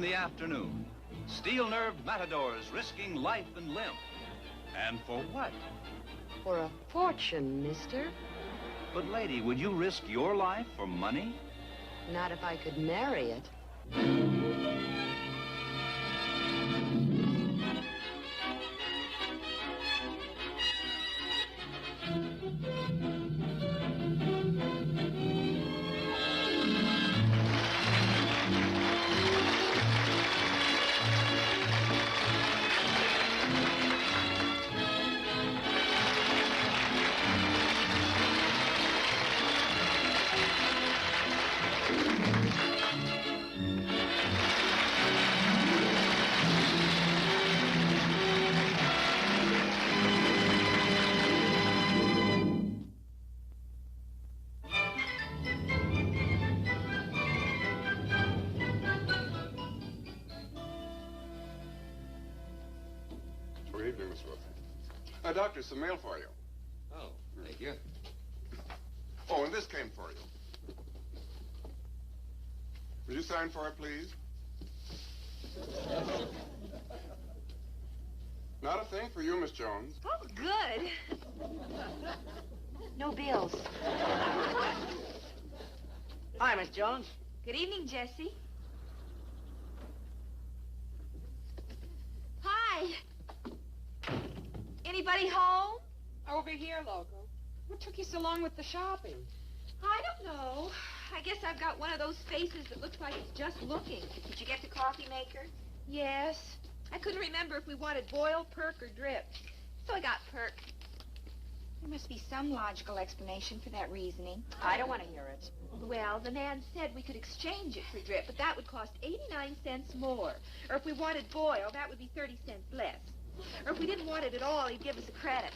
the afternoon. Steel-nerved matadors risking life and limb. And for what? For a fortune, mister. But, lady, would you risk your life for money? Not if I could marry it. Good evening, Miss Wilson. Doctor, some mail for you. Oh, thank you. Oh, and this came for you. Would you sign for it, please? Not a thing for you, Miss Jones. Oh, good. No bills. Hi, Miss Jones. Good evening, Jessie. Hi. Anybody home? Over here, Loco. What took you so long with the shopping? I don't know. I guess I've got one of those faces that looks like it's just looking. Did you get the coffee maker? Yes. I couldn't remember if we wanted boil, perk, or drip. So I got perk. There must be some logical explanation for that reasoning. I don't want to hear it. Well, the man said we could exchange it for drip, but that would cost 89 cents more. Or if we wanted boil, that would be 30 cents less. Or if we didn't want it at all, he'd give us a credit.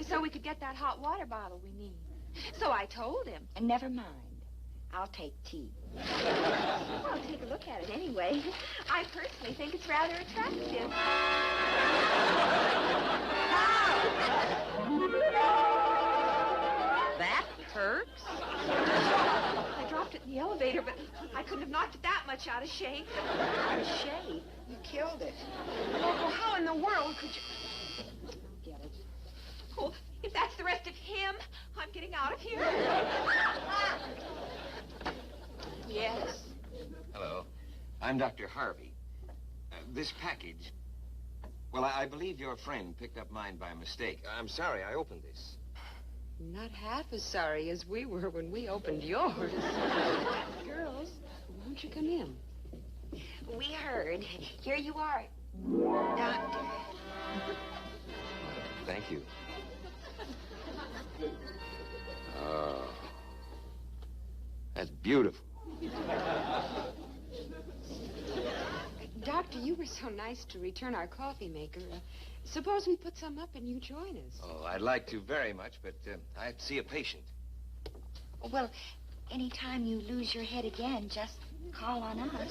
So we could get that hot water bottle we need. So I told him. And never mind. I'll take tea. Well, take a look at it anyway. I personally think it's rather attractive. That hurts? I dropped it in the elevator, but I couldn't have knocked it that much out of shape. Out of shape? You killed it. Loco, how in the world could you... Get it. Oh, if that's the rest of him, I'm getting out of here. Yes. Hello. I'm Dr. Harvey. This package... Well, I believe your friend picked up mine by mistake. I'm sorry I opened this. Not half as sorry as we were when we opened yours. Girls, won't you come in? We heard. Here you are, Doctor. Thank you. Oh. That's beautiful. Doctor, you were so nice to return our coffee maker. Suppose we put some up and you join us. Oh, I'd like to very much, but I have to see a patient. Well, anytime you lose your head again, just call on us.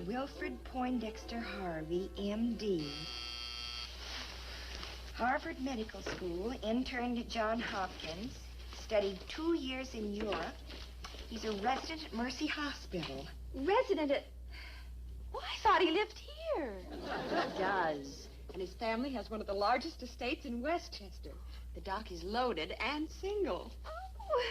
Wilfred Poindexter Harvey, M.D. Harvard Medical School, interned at Johns Hopkins, studied 2 years in Europe. He's a resident at Mercy Hospital. Resident at... Oh, I thought he lived here. He does. And his family has one of the largest estates in Westchester. The doc is loaded and single. Oh,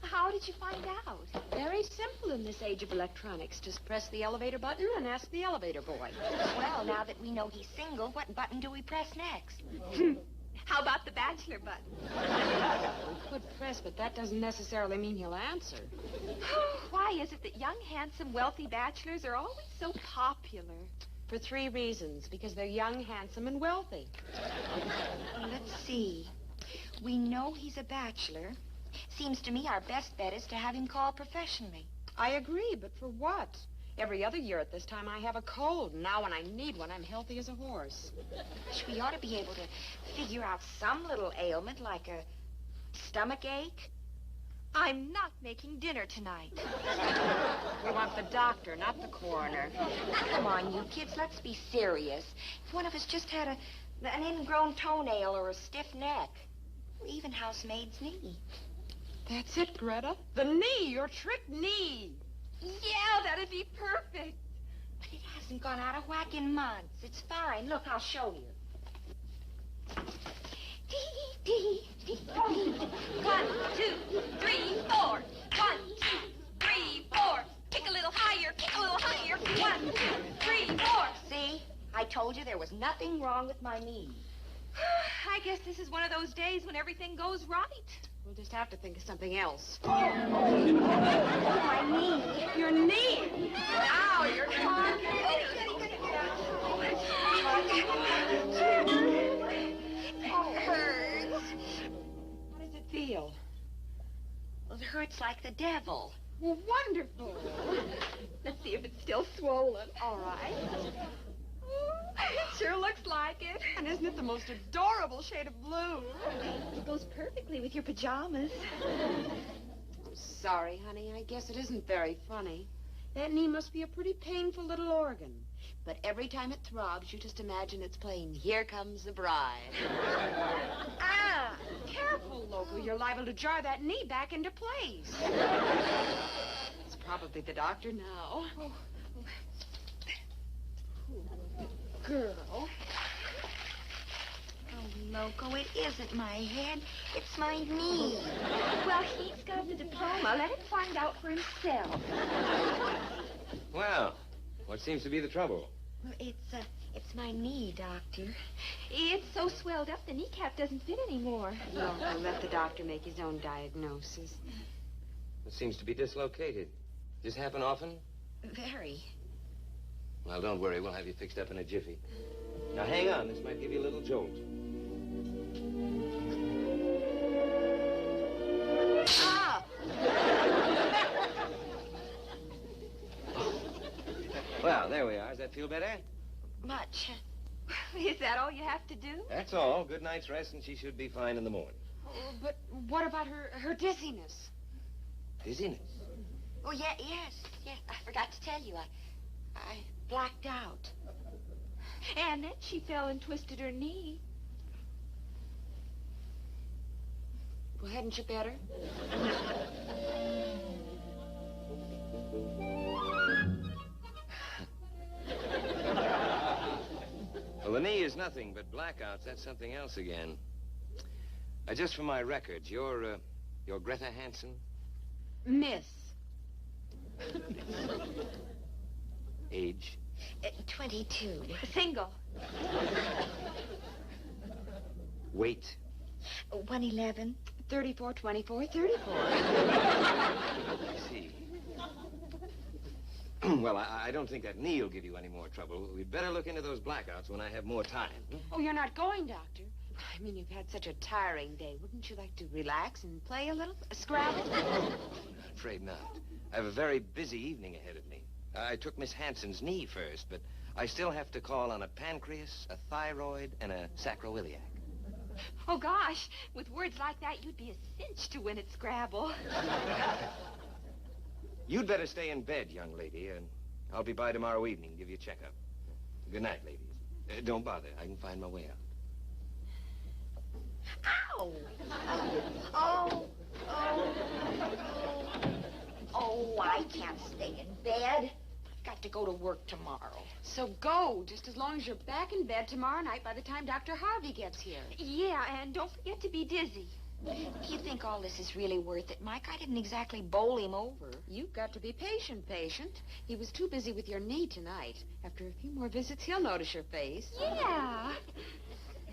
how did you find out? Very simple in this age of electronics. Just press the elevator button and ask the elevator boy. Well, now that we know he's single, what button do we press next? How about the bachelor button? We could press, but that doesn't necessarily mean he'll answer. Why is it that young, handsome, wealthy bachelors are always so popular? For 3 reasons. Because they're young, handsome, and wealthy. Let's see. We know he's a bachelor. Seems to me our best bet is to have him call professionally. I agree, but for what? Every other year at this time, I have a cold. And now when I need one, I'm healthy as a horse. We ought to be able to figure out some little ailment like a stomach ache. I'm not making dinner tonight. We want the doctor, not the coroner. Come on, you kids, let's be serious. If one of us just had an ingrown toenail or a stiff neck. Even housemaid's knee. That's it, Greta. The knee, your trick knee. Yeah, that'd be perfect. But it hasn't gone out of whack in months. It's fine. Look, I'll show you. 1, 2, 3, 4. 1, 2, 3, 4. Kick a little higher, kick a little higher. 1, 2, 3, 4. See? I told you there was nothing wrong with my knee. I guess this is one of those days when everything goes right. We'll just have to think of something else. My knee. Your knee. Now you're talking. It hurts. How does it feel? Well, it hurts like the devil. Well, wonderful. Let's see if it's still swollen. All right. It sure looks like it. And isn't it the most adorable shade of blue? It goes perfectly with your pajamas. I'm sorry, honey. I guess it isn't very funny. That knee must be a pretty painful little organ. But every time it throbs, you just imagine it's playing Here Comes the Bride. Ah! Careful, Loco. You're liable to jar that knee back into place. It's probably the doctor now. Girl. Oh, Loco, it isn't my head. It's my knee. Well, he's got the diploma. Let him find out for himself. Well, what seems to be the trouble? Well, it's my knee, Doctor. It's so swelled up, the kneecap doesn't fit anymore. Loco, let the doctor make his own diagnosis. It seems to be dislocated. Does this happen often? Very. Well, don't worry. We'll have you fixed up in a jiffy. Now, hang on. This might give you a little jolt. Ah! Well, there we are. Does that feel better? Much. Is that all you have to do? That's all. Good night's rest, and she should be fine in the morning. But what about her dizziness? Dizziness? Oh, yes. I forgot to tell you. I blacked out. And then she fell and twisted her knee. Well, hadn't you better? Well, the knee is nothing, but blackouts, that's something else again. Just for my records, you're Greta Hansen? Miss. Age? 22. Single. Weight? 111. 34, 24, 34. I see. Well, I don't think that knee will give you any more trouble. We'd better look into those blackouts when I have more time. Oh, you're not going, Doctor? I mean, you've had such a tiring day. Wouldn't you like to relax and play a little? Scrabble? Afraid not. I have a very busy evening ahead of me. I took Miss Hansen's knee first, but I still have to call on a pancreas, a thyroid, and a sacroiliac. Oh, gosh. With words like that, you'd be a cinch to win at Scrabble. You'd better stay in bed, young lady, and I'll be by tomorrow evening to give you a checkup. Good night, ladies. Don't bother. I can find my way out. Ow! Oh, I can't stay in bed. I've got to go to work tomorrow. So go, just as long as you're back in bed tomorrow night by the time Dr. Harvey gets here. Yeah, and don't forget to be dizzy. If you think all this is really worth it, Mike, I didn't exactly bowl him over. You've got to be patient. He was too busy with your knee tonight. After a few more visits, he'll notice your face. Yeah.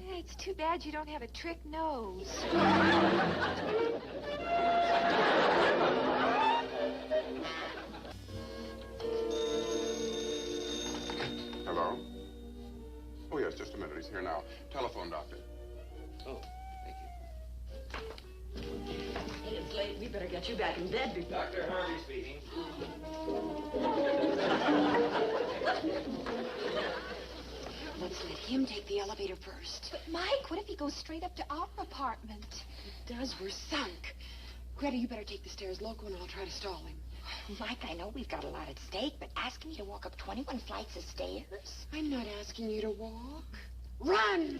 It's too bad you don't have a trick nose. Hello? Oh, yes, just a minute. He's here now. Telephone, doctor. Oh, thank you. Hey, it's late. We better get you back in bed before... Dr. Harvey speaking. Let's let him take the elevator first. But, Mike, what if he goes straight up to our apartment? If he does, we're sunk. Greta, you better take the stairs, Loco, and I'll try to stall him. Mike, I know we've got a lot at stake, but asking me to walk up 21 flights of stairs? I'm not asking you to walk. Run!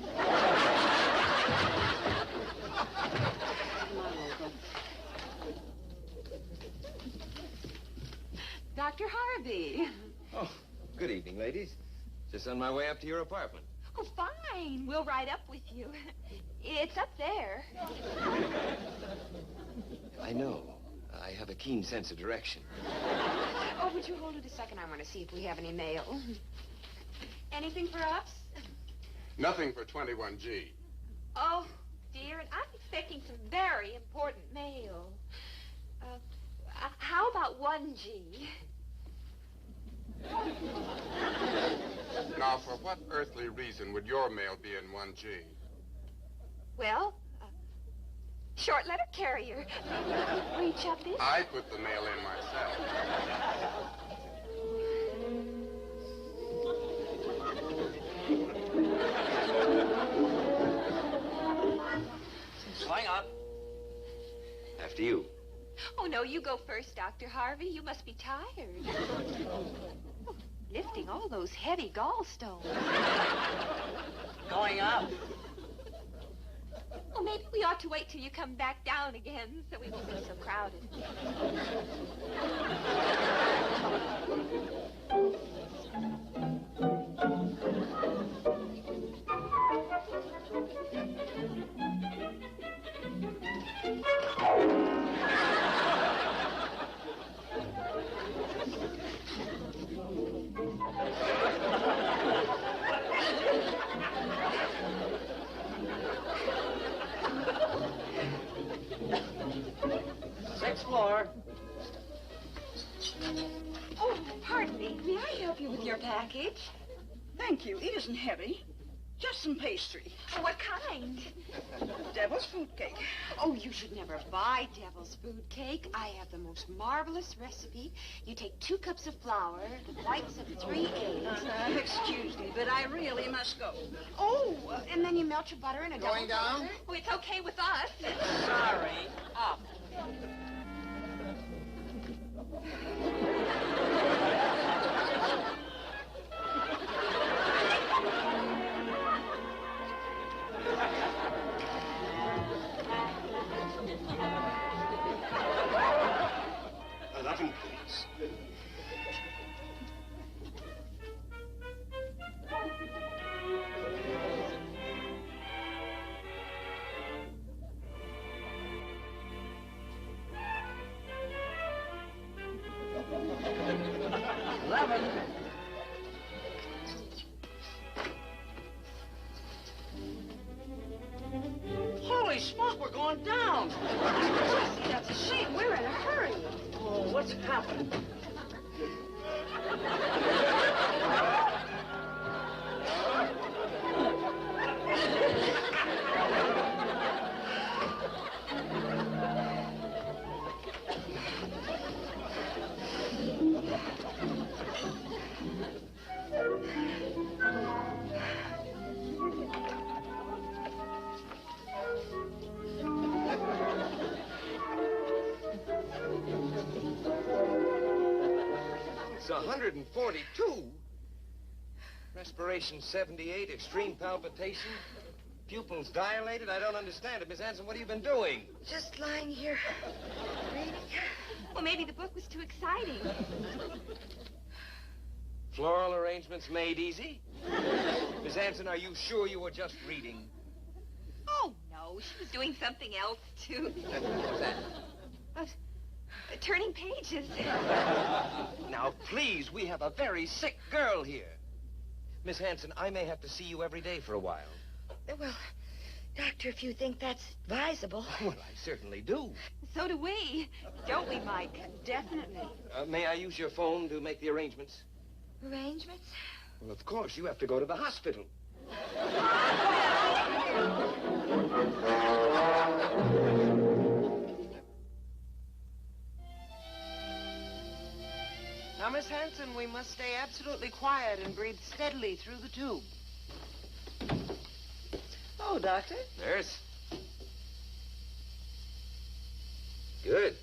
Dr. Harvey. Oh, good evening, ladies. Just on my way up to your apartment. Oh, fine. We'll ride up with you. It's up there. I know. I have a keen sense of direction. Oh, would you hold it a second? I want to see if we have any mail. Anything for us? Nothing for 21G. Oh, dear, and I'm expecting some very important mail. How about 1G? Now, for what earthly reason would your mail be in 1G? Well, short letter carrier. Reach up in. I put the mail in myself. Hang on. After you. Oh, no, you go first, Dr. Harvey. You must be tired. Oh, lifting all those heavy gallstones. Going up. Well, maybe we ought to wait till you come back down again so we won't be so crowded. Sixth floor. Oh, pardon me. May I help you with your package? Thank you. It isn't heavy. Just some pastry. Oh, what kind? Devil's food cake. Oh, you should never buy devil's food cake. I have the most marvelous recipe. You take 2 cups of flour, the whites of 3 eggs. Excuse me, but I really must go. Oh, and then you melt your butter in a Going double down? butter. Oh, it's okay with us. Sorry. Up. An oven, please. Holy smoke, we're going down. Jesse, that's a shame. We're in a hurry. Oh, what's happened? It's 142. Respiration 78, extreme palpitation. Pupils dilated. I don't understand it. Miss Hanson, what have you been doing? Just lying here, reading. Well, maybe the book was too exciting. Floral arrangements made easy? Miss Hanson, are you sure you were just reading? Oh, no, she was doing something else, too. What's that? Turning pages. Now, please, we have a very sick girl here. Miss Hanson, I may have to see you every day for a while. Well, Doctor, if you think that's advisable. Well, I certainly do. So do we. Don't we, Mike? Definitely. May I use your phone to make the arrangements? Arrangements? Well, of course, you have to go to the hospital. Now, Miss Hanson, we must stay absolutely quiet and breathe steadily through the tube. Oh, Doctor. Nurse. Good.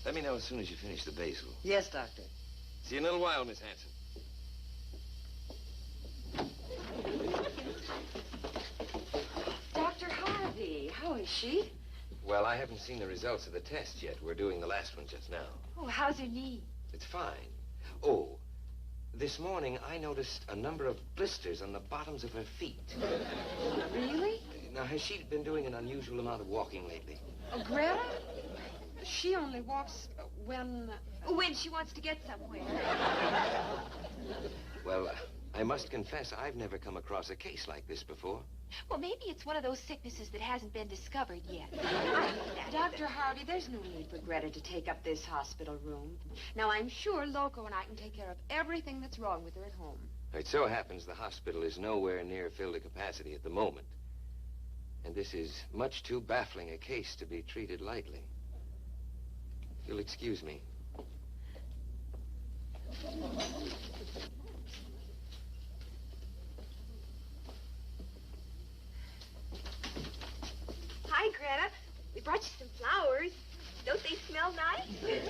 Let me know as soon as you finish the basal. Yes, Doctor. See you in a little while, Miss Hanson. Dr. Harvey, how is she? Well, I haven't seen the results of the test yet. We're doing the last one just now. Oh, how's her knee? It's fine. Oh, this morning I noticed a number of blisters on the bottoms of her feet. Really? Now, has she been doing an unusual amount of walking lately? Oh, Greta? She only walks when... When she wants to get somewhere. Well, I must confess I've never come across a case like this before. Well, maybe it's one of those sicknesses that hasn't been discovered yet. Dr. Harvey, there's no need for Greta to take up this hospital room. Now, I'm sure Loco and I can take care of everything that's wrong with her at home. It so happens the hospital is nowhere near filled to capacity at the moment. And this is much too baffling a case to be treated lightly. If you'll excuse me. Hi, Greta. We brought you some flowers. Don't they smell nice?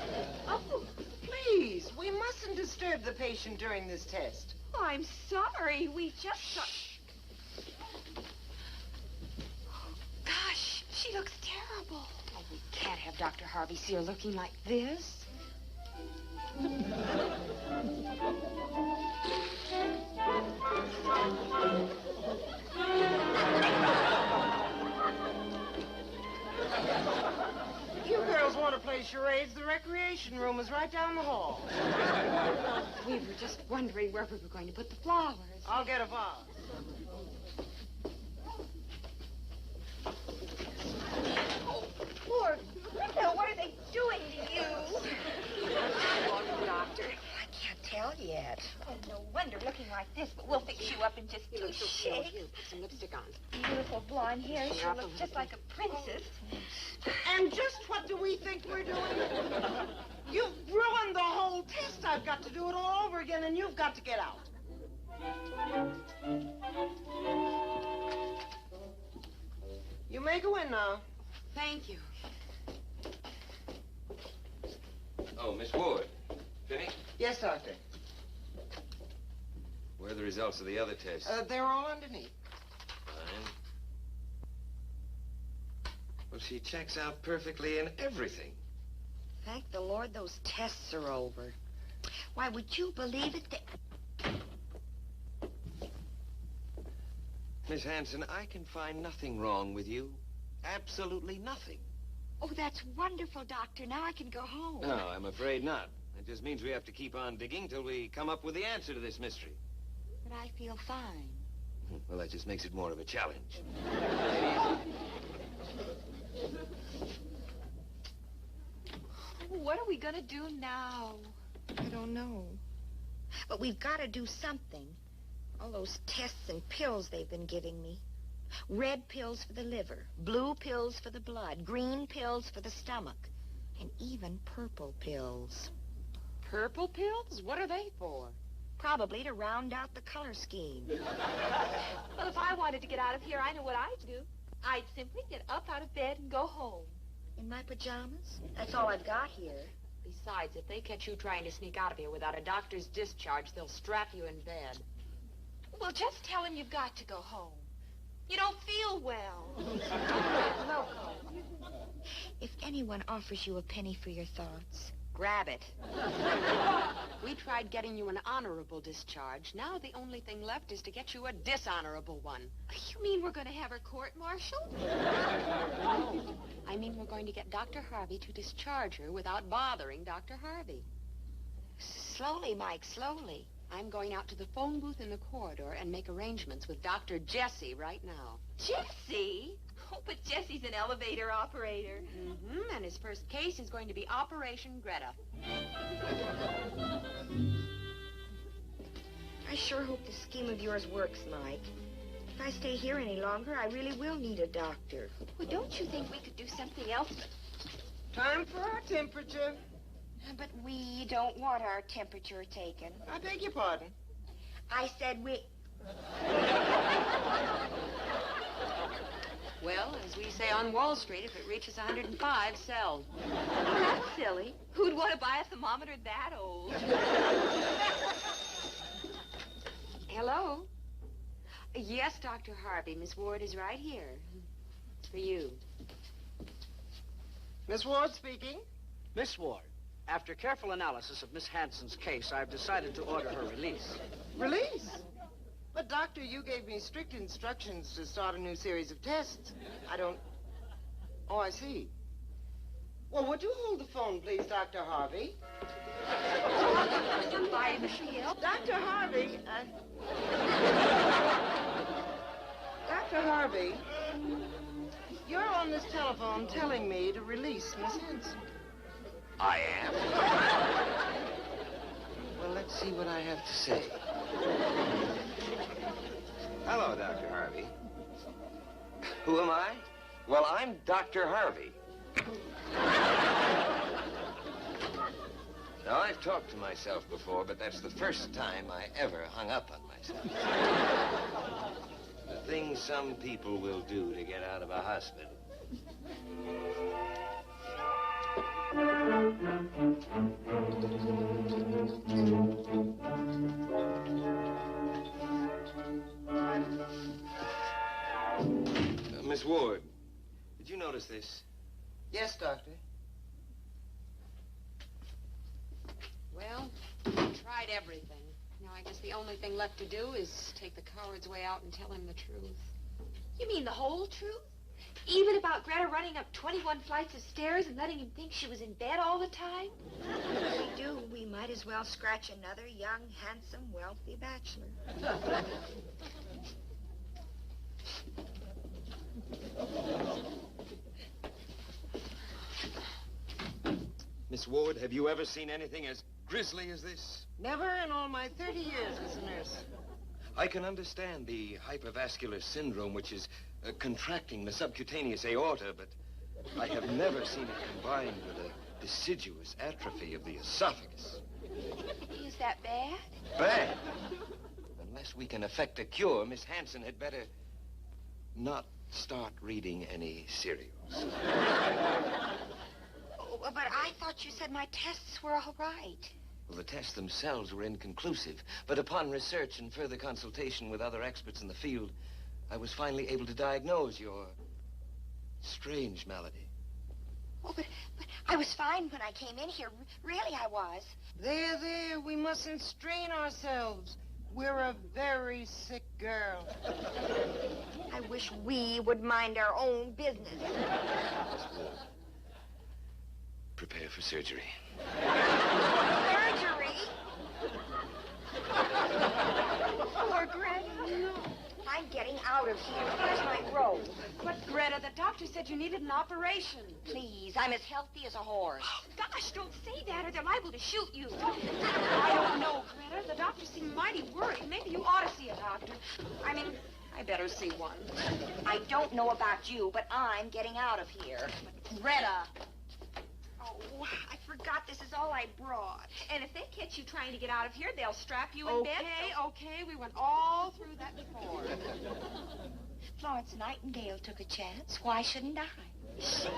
Oh, Please, we mustn't disturb the patient during this test. oh, I'm sorry. We just saw... Gosh, she looks terrible. Oh, we can't have Dr. Harvey see her looking like this. You girls want to play charades? The recreation room is right down the hall. We were just wondering where we were going to put the flowers. I'll get a vase. Poor Greta, what are they doing to you? Doctor, I can't tell yet. Oh, no wonder looking like this, but we'll fix you up in just You two look so cute. shakes. Here, put some lipstick on. Beautiful blonde hair. She'll look just like a princess. And just what do we think we're doing? You've ruined the whole test. I've got to do it all over again, and you've got to get out. You may go in now. Thank you. Oh, Miss Ward. Finished? Yes, doctor. Where are the results of the other tests? They're all underneath. Fine. Well, she checks out perfectly in everything. Thank the Lord those tests are over. Why, would you believe it? Miss Hanson, I can find nothing wrong with you. Absolutely nothing. Oh, that's wonderful, Doctor. Now I can go home. No, I'm afraid not. It just means we have to keep on digging till we come up with the answer to this mystery. But I feel fine. Well, that just makes it more of a challenge. What are we going to do now? I don't know. But we've got to do something. All those tests and pills they've been giving me. Red pills for the liver, blue pills for the blood, green pills for the stomach, and even purple pills. Purple pills? What are they for? Probably to round out the color scheme. Well, if I wanted to get out of here, I know what I'd do. I'd simply get up out of bed and go home. In my pajamas? That's all I've got here. Besides, if they catch you trying to sneak out of here without a doctor's discharge, they'll strap you in bed. Well, just tell him you've got to go home. You don't feel well. Loco. If anyone offers you a penny for your thoughts, Grab it. We tried getting you an honorable discharge. Now the only thing left is to get you a dishonorable one. You mean we're going to have her court-martialed? No. I mean we're going to get Dr. Harvey to discharge her without bothering Dr. Harvey. slowly, Mike, slowly. I'm going out to the phone booth in the corridor and make arrangements with Dr. Jesse right now. Jesse? Oh, but Jesse's an elevator operator. Mm-hmm, and his first case is going to be Operation Greta. I sure hope this scheme of yours works, Mike. If I stay here any longer, I really will need a doctor. Well, don't you think we could do something else? Time for our temperature. But we don't want our temperature taken. I beg your pardon. I said we... Well, as we say on Wall Street, if it reaches 105, sell. That's silly. Who'd want to buy a thermometer that old? Hello? Yes, Dr. Harvey. Miss Ward is right here. It's for you. Miss Ward speaking. Miss Ward, after careful analysis of Miss Hanson's case, I've decided to order her release. Release? But, Doctor, you gave me strict instructions to start a new series of tests. I don't... Oh, I see. Well, would you hold the phone, please, Dr. Harvey? Bye, Michelle. Dr. Harvey, Dr. Harvey, you're on this telephone telling me to release Miss Hanson. I am? Well, let's see what I have to say. Hello, Dr. Harvey. Who am I? Well, I'm Dr. Harvey. Now, I've talked to myself before, but that's the first time I ever hung up on myself. The things some people will do to get out of a hospital. Miss Ward, did you notice this? Yes, Doctor. Well, tried everything. Now, I guess the only thing left to do is take the coward's way out and tell him the truth. You mean the whole truth? Even about Greta running up 21 flights of stairs and letting him think she was in bed all the time? If we do, we might as well scratch another young, handsome, wealthy bachelor. Miss Ward, have you ever seen anything as grisly as this? Never in all my 30 years as a nurse. I can understand the hypervascular syndrome, which is contracting the subcutaneous aorta, but I have never seen it combined with a deciduous atrophy of the esophagus. Is that bad? Bad. Unless we can effect a cure, Miss Hanson had better not start reading any cereals. Oh, but I thought you said my tests were all right. Well, the tests themselves were inconclusive, but upon research and further consultation with other experts in the field, I was finally able to diagnose your strange malady. Oh, but I was fine when I came in here. Really, I was. There, we mustn't strain ourselves. We're a very sick girl. I wish we would mind our own business. Prepare for surgery. Surgery? Poor Greta. I'm getting out of here. Where's my robe? But, Greta, the doctor said you needed an operation. Please, I'm as healthy as a horse. Gosh, don't say that or they're liable to shoot you. I don't know, Greta. The doctor seemed mighty worried. Maybe you ought to see a doctor. I mean, I better see one. I don't know about you, but I'm getting out of here. Greta. Oh, I forgot this is all I brought. And if they catch you trying to get out of here, they'll strap you in bed. Okay. We went all through that before. Florence Nightingale took a chance. Why shouldn't I? Sure.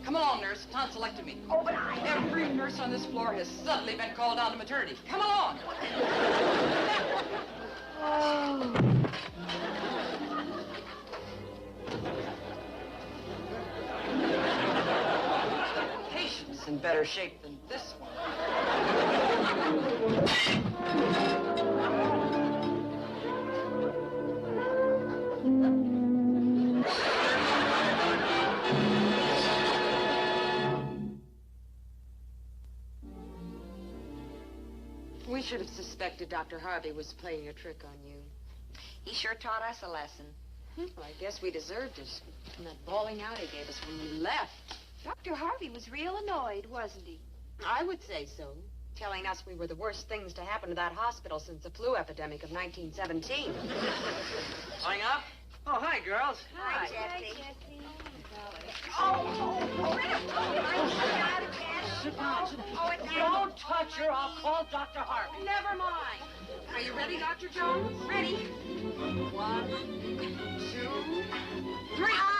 Come along, nurse. Tonsillectomy. Oh, but Every nurse on this floor has suddenly been called out to maternity. Come along. Patient's in better shape than this one. We should have suspected Dr. Harvey was playing a trick on you. he sure taught us a lesson. Well, I guess we deserved it. And that bawling out he gave us when we left. Dr. Harvey was real annoyed, wasn't he? I would say so. Telling us we were the worst things to happen to that hospital since the flu epidemic of 1917. Going up? Oh, hi, girls. Hi, Jesse. Sit down. Oh, it's Don't touch her. I'll call Dr. Harvey. Never mind. Are you ready, Dr. Jones? Ready? 1, 2, 3.